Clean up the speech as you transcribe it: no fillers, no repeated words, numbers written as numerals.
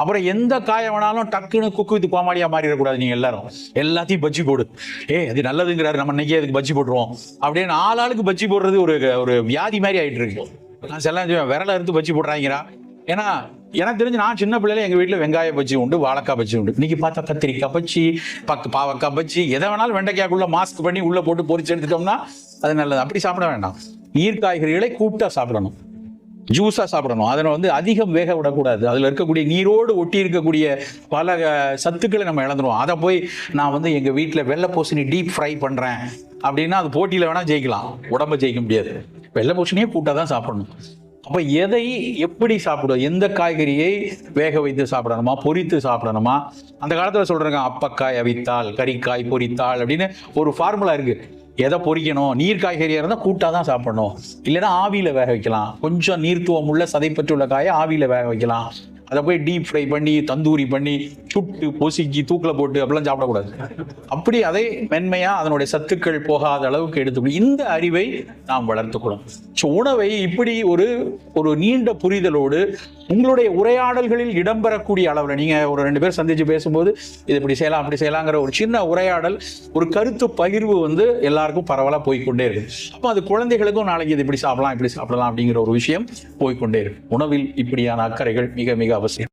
அப்புறம் எந்த காயை வேணாலும் டக்குன்னு குக்கு வித்து கோமாளியா மாறிடக்கூடாது. நீங்க எல்லாத்தையும் பஜ்ஜி போடு, அது நல்லதுங்கிறாரு, நம்ம இன்னைக்கு அதுக்கு பஜ்ஜி போட்டுருவோம் அப்படின்னு ஆளுக்கு பஜ்ஜி போடுறது ஒரு வியாதி மாதிரி ஆயிட்டு இருக்கு. நான் செல்லாம் விரல இருந்து பஜ்ஜி போடுறாங்கிறா. ஏன்னா எனக்கு தெரிஞ்சு நான் சின்ன பிள்ளைல எங்க வீட்டுல வெங்காய பஜ்ஜி உண்டு, வாழைக்காய் பஜ்ஜி உண்டு. இன்னைக்கு பார்த்தா கத்திரிக்காய் பஜ்ஜி, பாவக்காய் பஜ்ஜி, எதை வேணாலும் வெண்டைக்காய்க்குள்ள மாஸ்க் பண்ணி உள்ள போட்டு பொரிச்சு எடுத்துட்டோம்னா அது நல்லது. அப்படி சாப்பிட வேண்டாம். நீர் காய்கறிகளை கூட்டா சாப்பிடணும், ஜூஸா சாப்பிடணும். அதனை அதிகம் வேக விடக்கூடாது. அதுல இருக்கக்கூடிய நீரோடு ஒட்டி இருக்கக்கூடிய பல சத்துக்களை நம்ம இழந்துருவோம். அதை போய் நான் எங்க வீட்டுல வெள்ளை பூசணி டீப் ஃப்ரை பண்றேன் அப்படின்னா அது போட்டியில வேணா ஜெயிக்கலாம், உடம்ப ஜெயிக்க முடியாது. வெள்ளை பூசணியே கூட்டா தான் சாப்பிடணும். அப்ப எதை எப்படி சாப்பிடுவோம், எந்த காய்கறியை வேக வைத்து சாப்பிடணுமா, பொரித்து சாப்பிடணுமா? அந்த காலத்துல சொல்றாங்க அப்பக்காய் அவித்தால், கறிக்காய் பொரித்தால் அப்படின்னு ஒரு ஃபார்முலா இருக்கு. எதை பொரிக்கணும், நீர் காய்கறியா இருந்தா கூட்டா தான் சாப்பிடணும், இல்லைன்னா ஆவியில வேக வைக்கலாம். கொஞ்சம் நீர்த்துவம் உள்ள சதைப்பற்றுள்ள காயை ஆவியில வேக வைக்கலாம். அதை போய் டீப் ஃப்ரை பண்ணி தந்தூரி பண்ணி சுட்டு பொசிக்கி தூக்கில் போட்டு அப்படிலாம் சாப்பிடக்கூடாது. அப்படி அதை மென்மையா அதனுடைய சத்துக்கள் போகாத அளவுக்கு எடுத்துக்கணும். இந்த அறிவை நாம் வளர்த்துக்கணும். உணவை இப்படி ஒரு நீண்ட புரிதலோடு உங்களுடைய உரையாடல்களில் இடம்பெறக்கூடிய அளவில் நீங்க ஒரு 2 பேர் சந்திச்சு பேசும்போது இது இப்படி செய்யலாம் அப்படி செய்யலாங்கிற ஒரு சின்ன உரையாடல், ஒரு கருத்து பகிர்வு எல்லாருக்கும் பரவலா போய்கொண்டே இருக்கு. அப்போ அது குழந்தைகளுக்கும் நாளைக்கு இது இப்படி சாப்பிடலாம் இப்படி சாப்பிடலாம் அப்படிங்கிற ஒரு விஷயம் போய்கொண்டே இருக்கு. உணவில் இப்படியான அக்கறைகள் மிக மிக அவசியம்.